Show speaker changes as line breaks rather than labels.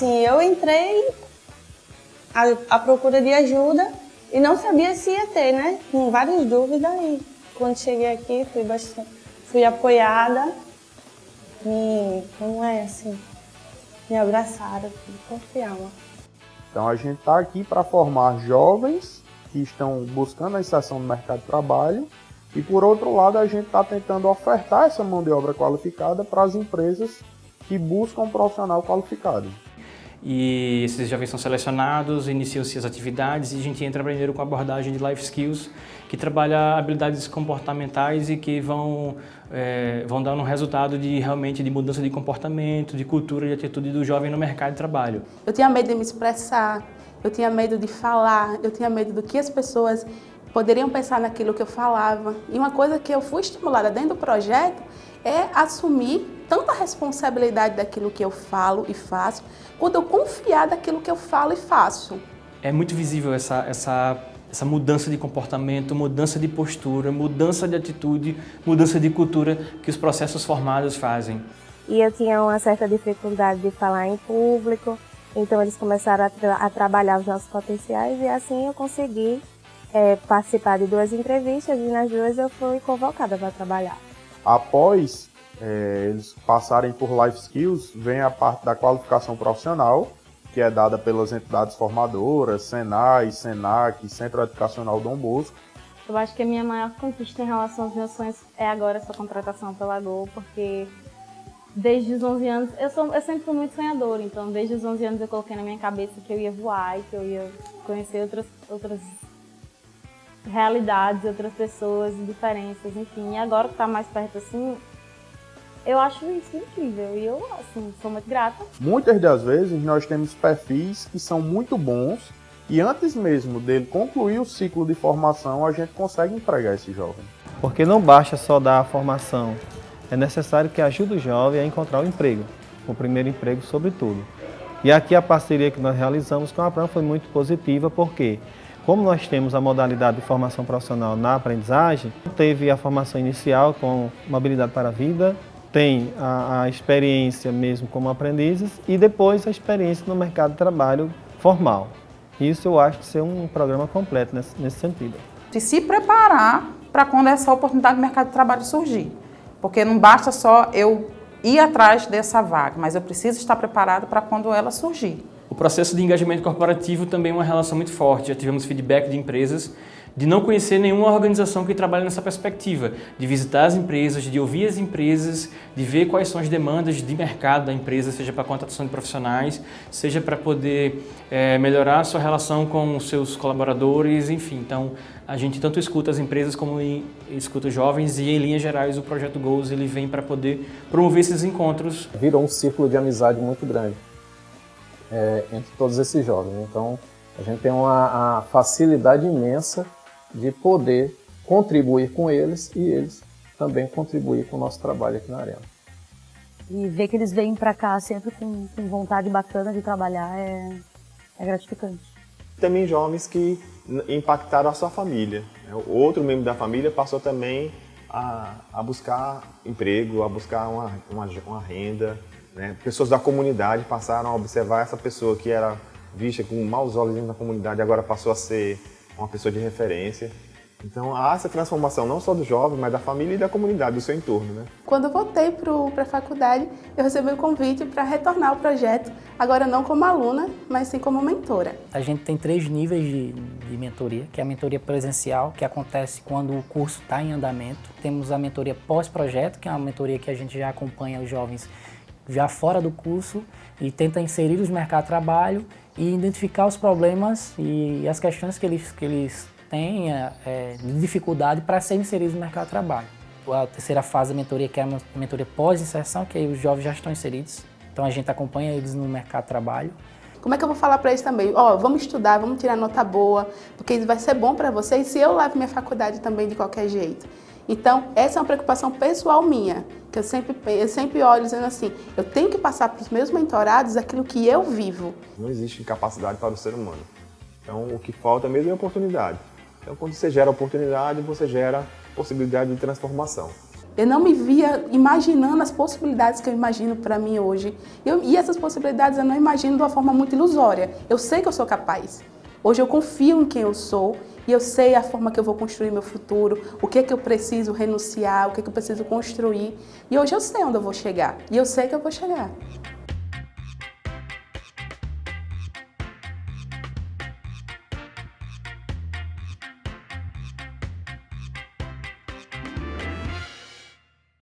Assim, eu entrei à procura de ajuda e não sabia se ia ter, né? Com várias dúvidas. E quando cheguei aqui, fui apoiada. E como é assim? Me abraçaram, confiavam.
Então a gente está aqui para formar jovens que estão buscando a inserção no mercado de trabalho e, por outro lado, a gente está tentando ofertar essa mão de obra qualificada para as empresas que buscam um profissional qualificado.
E esses jovens são selecionados, iniciam-se as atividades e a gente entra primeiro com a abordagem de Life Skills, que trabalha habilidades comportamentais e que vão dar um resultado realmente de mudança de comportamento, de cultura e atitude do jovem no mercado de trabalho.
Eu tinha medo de me expressar, eu tinha medo de falar, eu tinha medo do que as pessoas poderiam pensar naquilo que eu falava. E uma coisa que eu fui estimulada dentro do projeto é assumir tanta responsabilidade daquilo que eu falo e faço, quanto eu confiar daquilo que eu falo e faço.
É muito visível essa mudança de comportamento, mudança de postura, mudança de atitude, mudança de cultura que os processos formados fazem.
E eu tinha uma certa dificuldade de falar em público, então eles começaram a trabalhar os nossos potenciais e assim eu consegui participar de 2 entrevistas e nas 2 eu fui convocada para trabalhar.
Após eles passarem por Life Skills, vem a parte da qualificação profissional, que é dada pelas entidades formadoras, Senai, Senac, Centro Educacional Dom Bosco.
Eu acho que a minha maior conquista em relação aos meus sonhos é agora essa contratação pela Gol, porque desde os 11 anos, eu sempre fui muito sonhadora, então desde os 11 anos eu coloquei na minha cabeça que eu ia voar e que eu ia conhecer outras realidades, outras pessoas, diferenças, enfim. E agora que está mais perto assim, eu acho isso incrível e eu, assim, sou muito grata.
Muitas das vezes nós temos perfis que são muito bons e antes mesmo dele concluir o ciclo de formação, a gente consegue empregar esse jovem.
Porque não basta só dar a formação, é necessário que ajude o jovem a encontrar o emprego, o primeiro emprego sobretudo. E aqui a parceria que nós realizamos com a Apram foi muito positiva, porque como nós temos a modalidade de formação profissional na aprendizagem, teve a formação inicial com mobilidade para a vida, tem a experiência mesmo como aprendizes e depois a experiência no mercado de trabalho formal. Isso eu acho que ser um programa completo nesse sentido.
De se preparar para quando essa oportunidade do mercado de trabalho surgir. Porque não basta só eu ir atrás dessa vaga, mas eu preciso estar preparado para quando ela surgir.
O processo de engajamento corporativo também é uma relação muito forte. Já tivemos feedback de empresas de não conhecer nenhuma organização que trabalha nessa perspectiva, de visitar as empresas, de ouvir as empresas, de ver quais são as demandas de mercado da empresa, seja para a contratação de profissionais, seja para poder melhorar a sua relação com os seus colaboradores, enfim. Então, a gente tanto escuta as empresas como escuta os jovens e, em linhas gerais, o Projeto Goals ele vem para poder promover esses encontros.
Virou um círculo de amizade muito grande entre todos esses jovens. Então, a gente tem uma facilidade imensa de poder contribuir com eles e eles também contribuir com o nosso trabalho aqui na Arena.
E ver que eles vêm para cá sempre com vontade bacana de trabalhar é gratificante.
Também jovens que impactaram a sua família. Outro membro da família passou também a buscar emprego, a buscar uma renda. Né? Pessoas da comunidade passaram a observar essa pessoa que era vista com maus olhos dentro da comunidade, agora passou a ser uma pessoa de referência. Então há essa transformação não só do jovem, mas da família e da comunidade, do seu entorno. Né?
Quando eu voltei para a faculdade, eu recebi o convite para retornar ao projeto, agora não como aluna, mas sim como mentora.
A gente tem 3 níveis de mentoria, que é a mentoria presencial, que acontece quando o curso está em andamento. Temos a mentoria pós-projeto, que é uma mentoria que a gente já acompanha os jovens já fora do curso e tenta inserir os no mercado de trabalho e identificar os problemas e as questões que eles têm de dificuldade para serem inseridos no mercado de trabalho. A terceira fase da mentoria, que é a mentoria pós-inserção, que aí os jovens já estão inseridos, então a gente acompanha eles no mercado de trabalho.
Como é que eu vou falar para eles também? Vamos estudar, vamos tirar nota boa, porque isso vai ser bom para vocês se eu levo minha faculdade também de qualquer jeito. Então, essa é uma preocupação pessoal minha, que eu sempre olho dizendo assim, eu tenho que passar para os meus mentorados aquilo que eu vivo.
Não existe incapacidade para o ser humano. Então, o que falta mesmo é oportunidade. Então, quando você gera oportunidade, você gera possibilidade de transformação.
Eu não me via imaginando as possibilidades que eu imagino para mim hoje. E essas possibilidades eu não imagino de uma forma muito ilusória. Eu sei que eu sou capaz. Hoje eu confio em quem eu sou e eu sei a forma que eu vou construir meu futuro, o que é que eu preciso renunciar, o que é que eu preciso construir. E hoje eu sei onde eu vou chegar. E eu sei que eu vou chegar.